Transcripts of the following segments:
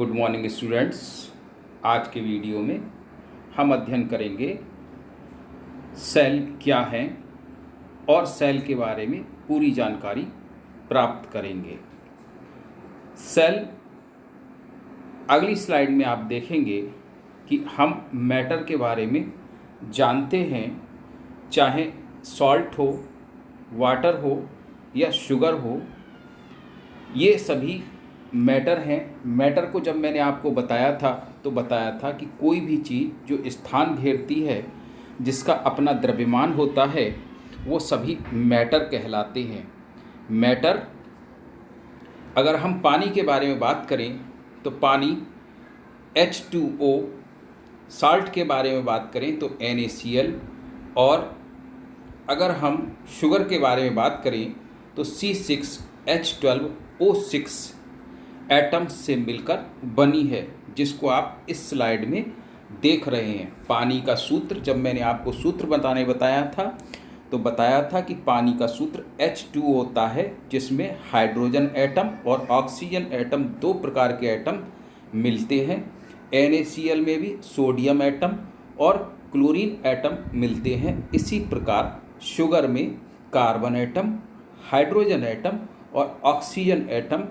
Good morning students. आज के video में हम अध्ययन करेंगे सेल क्या हैं और सेल के बारे में पूरी जानकारी प्राप्त करेंगे। सेल, अगली स्लाइड में आप देखेंगे कि हम मैटर के बारे में जानते हैं, चाहे सॉल्ट हो, वाटर हो या शुगर हो, ये सभी मैटर हैं। मैटर को जब मैंने आपको बताया था कि कोई भी चीज़ जो स्थान घेरती है, जिसका अपना द्रव्यमान होता है, वो सभी मैटर कहलाते हैं। मैटर, अगर हम पानी के बारे में बात करें तो पानी H2O, साल्ट के बारे में बात करें तो NaCl, और अगर हम शुगर के बारे में बात करें तो C6H12O6 एटम्स से मिलकर बनी है, जिसको आप इस स्लाइड में देख रहे हैं। पानी का सूत्र, जब मैंने आपको सूत्र बताया था कि पानी का सूत्र H2 होता है, जिसमें हाइड्रोजन एटम और ऑक्सीजन एटम, दो प्रकार के एटम मिलते हैं। NaCl में भी सोडियम एटम और क्लोरीन एटम मिलते हैं। इसी प्रकार शुगर में कार्बन एटम, हाइड्रोजन एटम और ऑक्सीजन एटम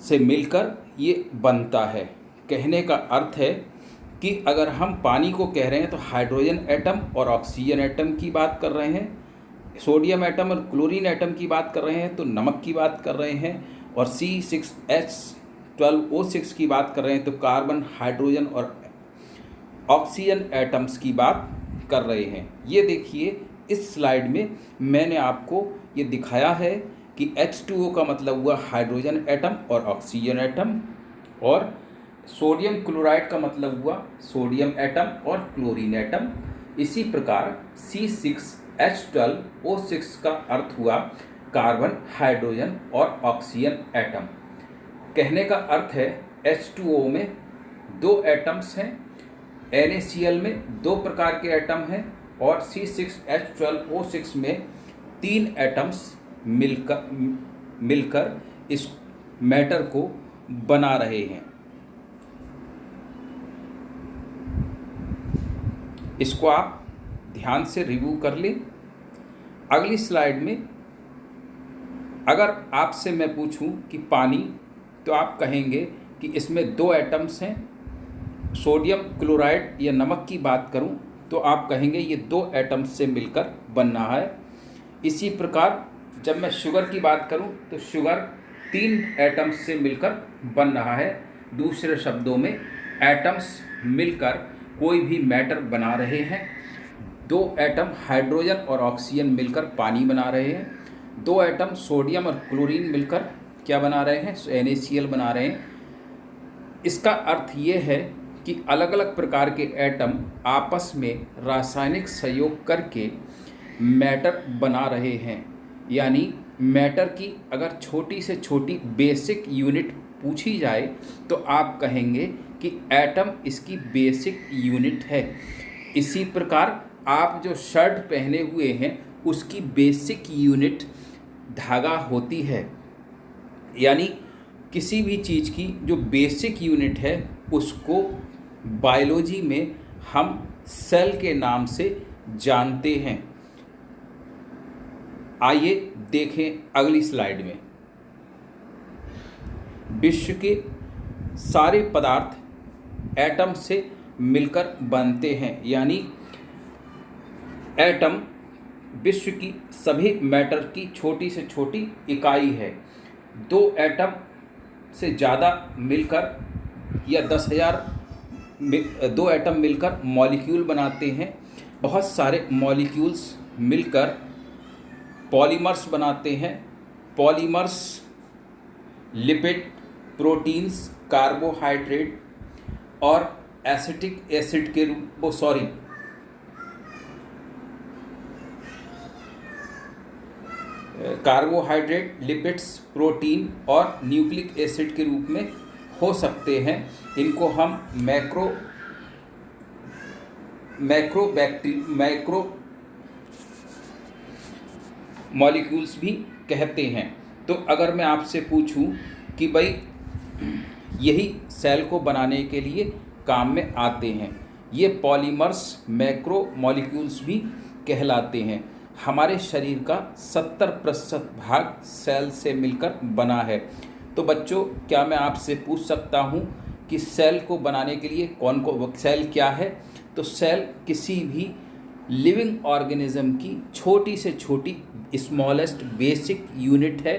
से मिलकर ये बनता है। कहने का अर्थ है कि अगर हम पानी को कह रहे हैं तो हाइड्रोजन एटम और ऑक्सीजन एटम की बात कर रहे हैं, सोडियम एटम और क्लोरीन एटम की बात कर रहे हैं तो नमक की बात कर रहे हैं, और C6H12O6 की बात कर रहे हैं तो कार्बन, हाइड्रोजन और ऑक्सीजन एटम्स की बात कर रहे हैं। ये देखिए, इस स्लाइड में मैंने आपको ये दिखाया है कि H2O का मतलब हुआ हाइड्रोजन एटम और ऑक्सीजन एटम, और सोडियम क्लोराइड का मतलब हुआ सोडियम एटम और क्लोरीन एटम। इसी प्रकार C6H12O6 का अर्थ हुआ कार्बन, हाइड्रोजन और ऑक्सीजन एटम। कहने का अर्थ है H2O में दो एटम्स हैं, NaCl में दो प्रकार के एटम हैं, और C6H12O6 में तीन एटम्स मिलकर इस मैटर को बना रहे हैं। इसको आप ध्यान से रिव्यू कर लें। अगली स्लाइड में अगर आपसे मैं पूछूं कि पानी, तो आप कहेंगे कि इसमें दो एटम्स हैं। सोडियम क्लोराइड या नमक की बात करूं तो आप कहेंगे ये दो एटम्स से मिलकर बन रहा है। इसी प्रकार जब मैं शुगर की बात करूं तो शुगर तीन एटम्स से मिलकर बन रहा है। दूसरे शब्दों में एटम्स मिलकर कोई भी मैटर बना रहे हैं। दो एटम हाइड्रोजन और ऑक्सीजन मिलकर पानी बना रहे हैं। दो एटम सोडियम और क्लोरीन मिलकर क्या बना रहे हैं? NaCl बना रहे हैं। इसका अर्थ ये है कि अलग अलग प्रकार के एटम आपस में रासायनिक सहयोग करके मैटर बना रहे हैं। यानी मैटर की अगर छोटी से छोटी बेसिक यूनिट पूछी जाए तो आप कहेंगे कि एटम इसकी बेसिक यूनिट है। इसी प्रकार आप जो शर्ट पहने हुए हैं उसकी बेसिक यूनिट धागा होती है। यानी किसी भी चीज़ की जो बेसिक यूनिट है उसको बायोलॉजी में हम सेल के नाम से जानते हैं। आइए देखें अगली स्लाइड में। विश्व के सारे पदार्थ एटम से मिलकर बनते हैं। यानी एटम विश्व की सभी मैटर की छोटी से छोटी इकाई है। दो एटम से ज़्यादा मिलकर या 10,000 दो एटम मिलकर मॉलिक्यूल बनाते हैं। बहुत सारे मॉलिक्यूल्स मिलकर पॉलीमर्स बनाते हैं। पॉलीमर्स लिपिड, प्रोटीन्स, कार्बोहाइड्रेट और एसिटिक एसिड के रूप कार्बोहाइड्रेट, लिपिड्स, प्रोटीन और न्यूक्लिक एसिड के रूप में हो सकते हैं। इनको हम मैक्रो मॉलिक्यूल्स भी कहते हैं। तो अगर मैं आपसे पूछूं कि भाई यही सेल को बनाने के लिए काम में आते हैं। ये पॉलीमर्स मैक्रो मॉलिक्यूल्स भी कहलाते हैं। हमारे शरीर का 70% भाग सेल से मिलकर बना है। तो बच्चों, क्या मैं आपसे पूछ सकता हूँ कि सेल को बनाने के लिए सेल क्या है? तो सेल किसी भी लिविंग ऑर्गेनिज्म की छोटी से छोटी स्मॉलेस्ट बेसिक यूनिट है।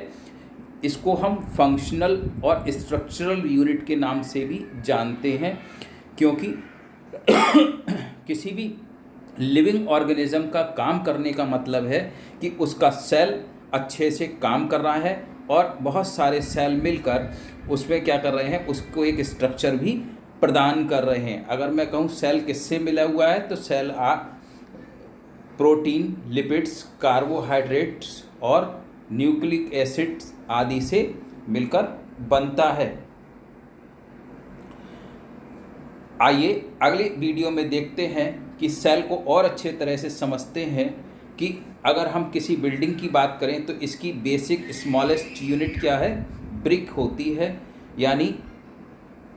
इसको हम फंक्शनल और स्ट्रक्चरल यूनिट के नाम से भी जानते हैं, क्योंकि किसी भी लिविंग ऑर्गेनिज्म का काम करने का मतलब है कि उसका सेल अच्छे से काम कर रहा है और बहुत सारे सेल मिलकर उसमें क्या कर रहे हैं, उसको एक स्ट्रक्चर भी प्रदान कर रहे हैं। अगर मैं कहूँ सेल किससे मिला हुआ है, तो सेल प्रोटीन, लिपिड्स, कार्बोहाइड्रेट्स और न्यूक्लिक एसिड्स आदि से मिलकर बनता है। आइए अगले वीडियो में देखते हैं कि सेल को और अच्छे तरह से समझते हैं कि अगर हम किसी बिल्डिंग की बात करें तो इसकी बेसिक स्मॉलेस्ट यूनिट क्या है? ब्रिक होती है। यानी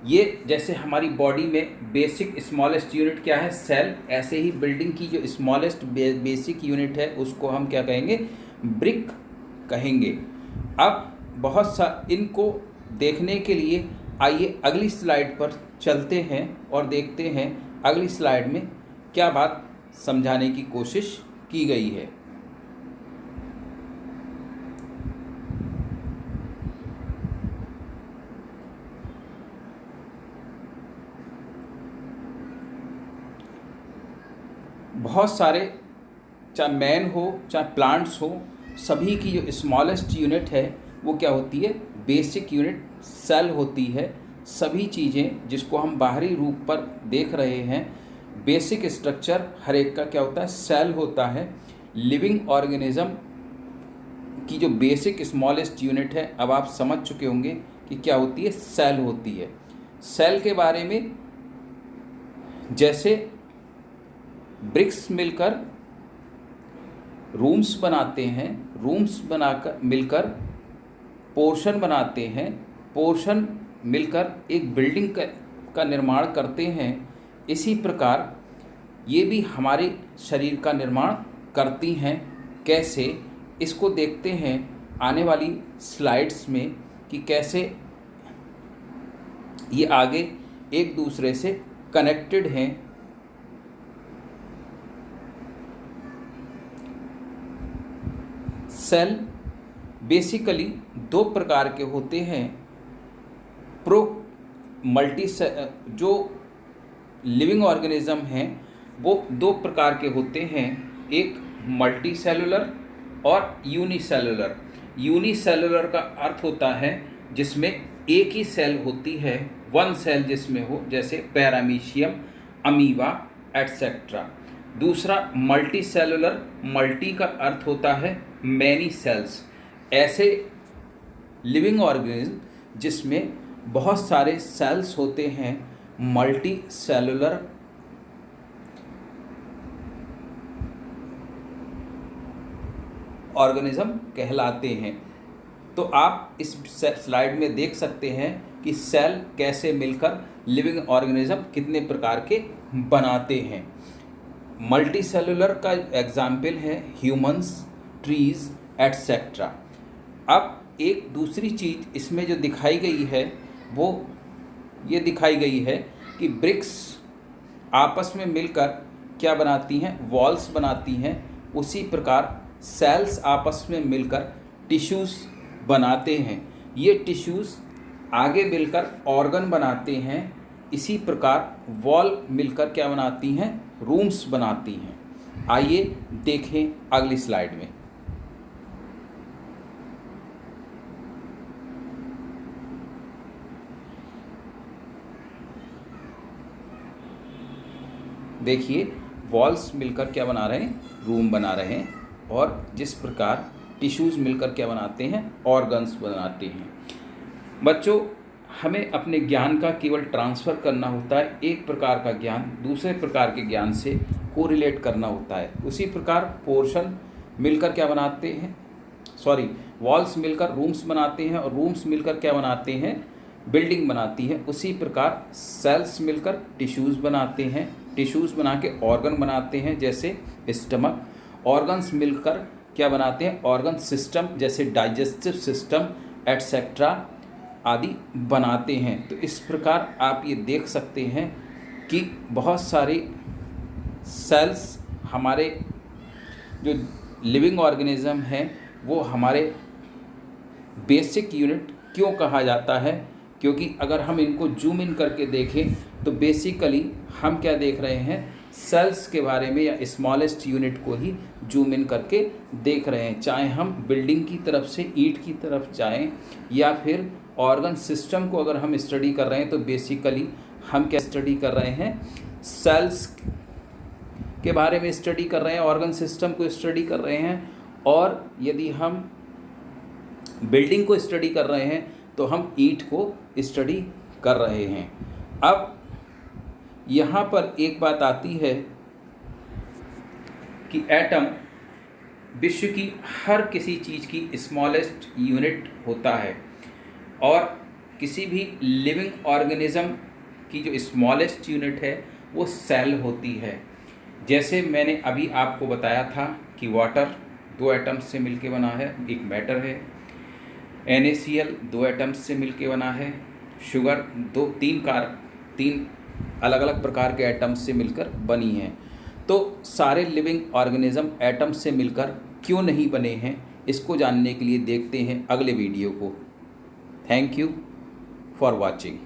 ये जैसे हमारी बॉडी में बेसिक स्मॉलेस्ट यूनिट क्या है? सेल। ऐसे ही बिल्डिंग की जो स्मॉलेस्ट बेसिक यूनिट है उसको हम क्या कहेंगे? ब्रिक कहेंगे। अब इनको देखने के लिए आइए अगली स्लाइड पर चलते हैं और देखते हैं अगली स्लाइड में क्या बात समझाने की कोशिश की गई है। बहुत सारे, चाहे मैन हो चाहे प्लांट्स हो, सभी की जो स्मॉलेस्ट यूनिट है वो क्या होती है? बेसिक यूनिट सेल होती है। सभी चीज़ें जिसको हम बाहरी रूप पर देख रहे हैं, बेसिक स्ट्रक्चर हर एक का क्या होता है? सेल होता है। लिविंग ऑर्गेनिज्म की जो बेसिक स्मॉलेस्ट यूनिट है, अब आप समझ चुके होंगे कि क्या होती है? सेल होती है। सेल के बारे में, जैसे ब्रिक्स मिलकर रूम्स बनाते हैं, रूम्स बनाकर मिलकर पोर्शन बनाते हैं, पोर्शन मिलकर एक बिल्डिंग का निर्माण करते हैं, इसी प्रकार ये भी हमारे शरीर का निर्माण करती हैं। कैसे? इसको देखते हैं आने वाली स्लाइड्स में कि कैसे ये आगे एक दूसरे से कनेक्टेड हैं। सेल बेसिकली दो प्रकार के होते हैं। जो लिविंग ऑर्गेनिज्म हैं वो दो प्रकार के होते हैं, एक मल्टी सेलुलर और यूनिसेलुलर। यूनिसेलुलर का अर्थ होता है जिसमें एक ही सेल होती है, वन सेल जिसमें हो, जैसे पैरामीशियम, अमीबा एटसेट्रा। दूसरा मल्टी सेलुलर, मल्टी का अर्थ होता है मैनी सेल्स। ऐसे लिविंग ऑर्गेनिज्म जिसमें बहुत सारे सेल्स होते हैं, मल्टी सेलुलर ऑर्गेनिज्म कहलाते हैं। तो आप इस स्लाइड में देख सकते हैं कि सेल कैसे मिलकर लिविंग ऑर्गेनिज्म कितने प्रकार के बनाते हैं। मल्टी सेलुलर का एग्जाम्पल है ह्यूमंस, ट्रीज एटसेट्रा। अब एक दूसरी चीज़ इसमें जो दिखाई गई है वो ये दिखाई गई है कि ब्रिक्स आपस में मिलकर क्या बनाती हैं? वॉल्स बनाती हैं। उसी प्रकार सेल्स आपस में मिलकर टिश्यूज़ बनाते हैं। ये टिश्यूज़ आगे मिलकर ऑर्गन बनाते हैं। इसी प्रकार वॉल मिलकर क्या बनाती हैं? रूम्स बनाती हैं। आइए देखें अगली स्लाइड में। देखिए वॉल्स मिलकर क्या बना रहे हैं? रूम बना रहे हैं। और जिस प्रकार टिश्यूज़ मिलकर क्या बनाते हैं? ऑर्गन्स बनाते हैं। बच्चों, हमें अपने ज्ञान का केवल ट्रांसफ़र करना होता है। एक प्रकार का ज्ञान दूसरे प्रकार के ज्ञान से कोरिलेट करना होता है। उसी प्रकार पोर्शन मिलकर क्या बनाते हैं? वॉल्स मिलकर रूम्स बनाते हैं और रूम्स मिलकर क्या बनाते हैं? बिल्डिंग बनाती है, उसी प्रकार सेल्स मिलकर टिश्यूज़ बनाते हैं, टिश्यूज़ बना के ऑर्गन बनाते हैं जैसे स्टमक, ऑर्गन्स मिलकर क्या बनाते हैं, ऑर्गन सिस्टम जैसे डाइजेस्टिव सिस्टम एटसेट्रा आदि बनाते हैं। तो इस प्रकार आप ये देख सकते हैं कि बहुत सारी सेल्स हमारे जो लिविंग ऑर्गेनिज्म हैं वो हमारे बेसिक यूनिट क्यों कहा जाता है, क्योंकि अगर हम इनको जूम इन करके देखें तो बेसिकली हम क्या देख रहे हैं, सेल्स के बारे में या स्मॉलेस्ट यूनिट को ही जूम इन करके देख रहे हैं। चाहे हम बिल्डिंग की तरफ से ईंट की तरफ जाएं या फिर ऑर्गन सिस्टम को अगर हम स्टडी कर रहे हैं तो बेसिकली हम क्या स्टडी कर रहे हैं, सेल्स के बारे में स्टडी कर रहे हैं, ऑर्गन सिस्टम को स्टडी कर रहे हैं। और यदि हम बिल्डिंग को स्टडी कर रहे हैं तो हम ईंट को स्टडी कर रहे हैं। अब यहाँ पर एक बात आती है कि एटम विश्व की हर किसी चीज़ की स्मॉलेस्ट यूनिट होता है और किसी भी लिविंग ऑर्गेनिज्म की जो स्मॉलेस्ट यूनिट है वो सेल होती है। जैसे मैंने अभी आपको बताया था कि वाटर 2 एटम्स से मिलके बना है, एक मैटर है, NaCl 2 एटम्स से मिलके बना है, शुगर 3 अलग अलग प्रकार के एटम्स से मिलकर बनी हैं। तो सारे लिविंग ऑर्गेनिज्म एटम से मिलकर क्यों नहीं बने हैं, इसको जानने के लिए देखते हैं अगले वीडियो को। Thank you for watching.